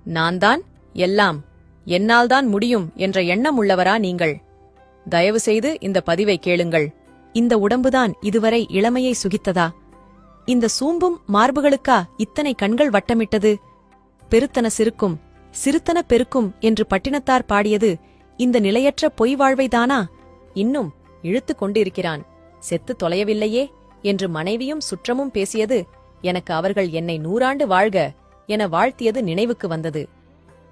நான்தான் எல்லாம், என்னால்தான் முடியும் என்ற எண்ணம் உள்ளவரா நீங்கள்? தயவு செய்து இந்த பதிவை கேளுங்கள். இந்த உடம்புதான் இதுவரை இளமையை சுகித்ததா? இந்த சூம்பும் மார்புகளுக்கா இத்தனை கண்கள் வட்டமிட்டது? பெருத்தன சிறுக்கும் சிறுத்தன பெருக்கும் என்று பட்டினத்தார் பாடியது இந்த நிலையற்ற பொய் வாழ்வைதானா? இன்னும் இழுத்துக் கொண்டிருக்கிறான், செத்து தொலையவில்லையே என்று மனைவியும் சுற்றமும் பேசியது எனக்கு அவர்கள் என்னை 100 ஆண்டு வாழ்க என வாழ்த்தியது நினைவுக்கு வந்தது.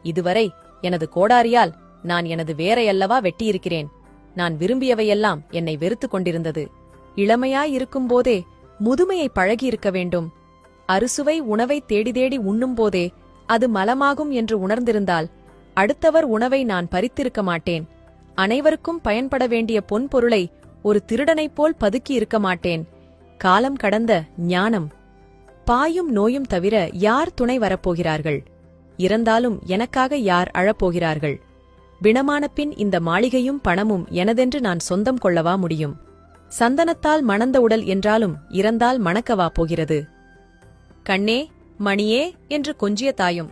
இதுவரை எனது கோடாரியால் நான் எனது வேரையல்லவா வெட்டியிருக்கிறேன். நான் விரும்பியவையெல்லாம் என்னை வெறுத்துக் கொண்டிருந்தது. இளமையாயிருக்கும் போதே முதுமையை பழகியிருக்க வேண்டும். அறுசுவை உணவை தேடி தேடி உண்ணும்போதே அது மலமாகும் என்று உணர்ந்திருந்தால் அடுத்தவர் உணவை நான் பறித்திருக்க மாட்டேன். அனைவருக்கும் பயன்பட வேண்டிய பொன் பொருளை ஒரு திருடனைப் போல் பதுக்கி இருக்க மாட்டேன். காலம் கடந்த ஞானம். பாயும் நோயும் தவிர யார் துணை வரப்போகிறார்கள்? இறந்தாலும் எனக்காக யார் அழப்போகிறார்கள்? பிணமான பின் இந்த மாளிகையும் பணமும் எனதென்று நான் சொந்தம் கொள்ளவா முடியும்? சந்தனத்தால் மணந்த உடல் என்றாலும் இறந்தால் மணக்கவா போகிறது? கண்ணே மணியே என்று கொஞ்சிய தாயும்,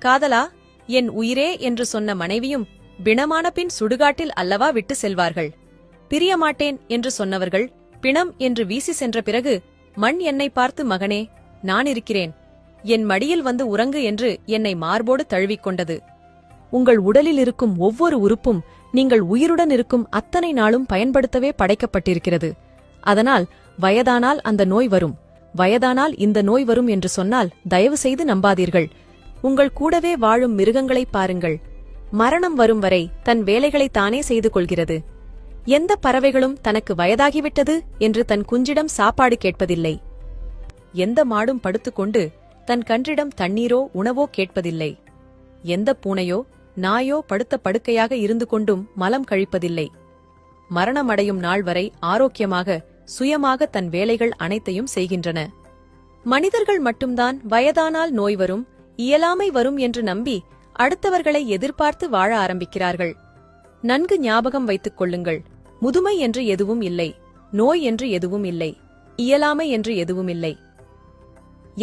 காதலா என் உயிரே என்று சொன்ன மனைவியும் பிணமான பின் சுடுகாட்டில் அல்லவா விட்டு செல்வார்கள்? பிரியமாட்டேன் என்று சொன்னவர்கள் பிணம் என்று வீசி சென்ற பிறகு மண் என்னை பார்த்து, மகனே நான் இருக்கிறேன், என் மடியில் வந்து உறங்கு என்று என்னை மார்போடு தழுவிக்கொண்டது. உங்கள் உடலில் இருக்கும் ஒவ்வொரு உறுப்பும் நீங்கள் உயிருடன் இருக்கும் அத்தனை நாளும் பயன்படுத்தவே படைக்கப்பட்டிருக்கிறது. அதனால் வயதானால் அந்த நோய் வரும், வயதானால் இந்த நோய் வரும் என்று சொன்னால் தயவு செய்து நம்பாதீர்கள். உங்கள் கூடவே வாழும் மிருகங்களைப் பாருங்கள். மரணம் வரும் வரை தன் வேலைகளை தானே செய்து கொள்கிறது. எந்த பறவைகளும் தனக்கு வயதாகிவிட்டது என்று தன் குஞ்சிடம் சாப்பாடு கேட்பதில்லை. எந்த மாடும் படுத்துக்கொண்டு தன் கன்றிடம் தண்ணீரோ உணவோ கேட்பதில்லை. எந்த பூனையோ நாயோ படுத்த படுக்கையாக இருந்து கொண்டும் மலம் கழிப்பதில்லை. மரணமடையும் நாள் வரை ஆரோக்கியமாக சுயமாக தன் வேலைகள் அனைத்தையும் செய்கின்றன. மனிதர்கள் மட்டும்தான் வயதானால் நோய் வரும், இயலாமை வரும் என்று நம்பி அடுத்தவர்களை எதிர்பார்த்து வாழ ஆரம்பிக்கிறார்கள். நன்கு ஞாபகம் வைத்துக் கொள்ளுங்கள், முதுமை என்று எதுவும் இல்லை, நோய் என்று எதுவும் இல்லை, இயலாமை என்று எதுவும் இல்லை.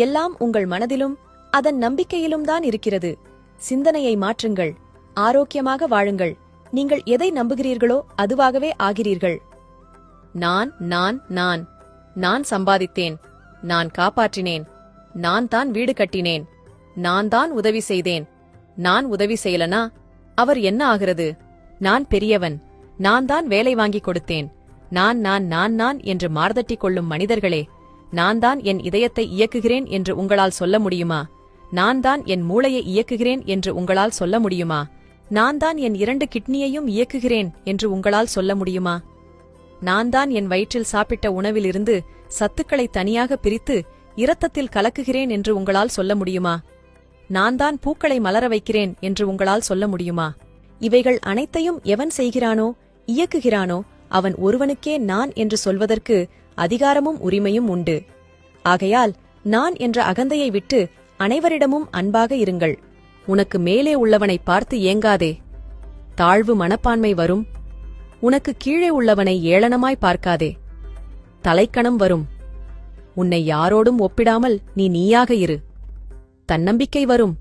எல்லாம் உங்கள் மனதிலும் அதன் நம்பிக்கையிலும் தான் இருக்கிறது. சிந்தனையை மாற்றுங்கள், ஆரோக்கியமாக வாழுங்கள். நீங்கள் எதை நம்புகிறீர்களோ அதுவாகவே ஆகிறீர்கள். நான் நான் நான் நான் சம்பாதித்தேன், நான் காப்பாற்றினேன், நான் தான் வீடு கட்டினேன், நான் தான் உதவி செய்தேன், நான் உதவி செய்யலனா அவர் என்ன ஆகிறது? நான் பெரியவன், நான் தான் வேலை வாங்கிக் கொடுத்தேன், நான் நான் நான் நான் என்று மார்தட்டிக் கொள்ளும் மனிதர்களே, நான் தான் என் இதயத்தை இயக்குகிறேன் என்று உங்களால் சொல்ல முடியுமா? நான் தான் என் மூளையை இயக்குகிறேன் என்று உங்களால் சொல்ல முடியுமா? நான் தான் என் 2 கிட்னியையும் இயக்குகிறேன் என்று உங்களால் சொல்ல முடியுமா? நான் தான் என் வயிற்றில் சாப்பிட்ட உணவிலிருந்து சத்துக்களை தனியாக பிரித்து இரத்தத்தில் கலக்குகிறேன் என்று உங்களால் சொல்ல முடியுமா? நான் தான் பூக்களை மலர வைக்கிறேன் என்று உங்களால் சொல்ல முடியுமா? இவைகள் அனைத்தையும் எவன் செய்கிறானோ இயக்குகிறானோ அவன் ஒருவனுக்கே நான் என்று சொல்வதற்கு அதிகாரமும் உரிமையும் உண்டு. ஆகையால் நான் என்ற அகந்தையை விட்டு அனைவரிடமும் அன்பாக இருங்கள். உனக்கு மேலே உள்ளவனை பார்த்து ஏங்காதே. தாழ்வு மனப்பான்மை வரும். உனக்கு கீழே உள்ளவனை ஏளனமாய் பார்க்காதே. தலைக்கணம் வரும். உன்னை யாரோடும் ஒப்பிடாமல் நீ நீயாக இரு. தன்னம்பிக்கை வரும்.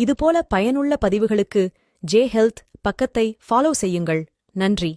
இதுபோல பயனுள்ள பதிவுகளுக்கு ஜே ஹெல்த் பக்கத்தை ஃபாலோ செய்யுங்கள். நன்றி.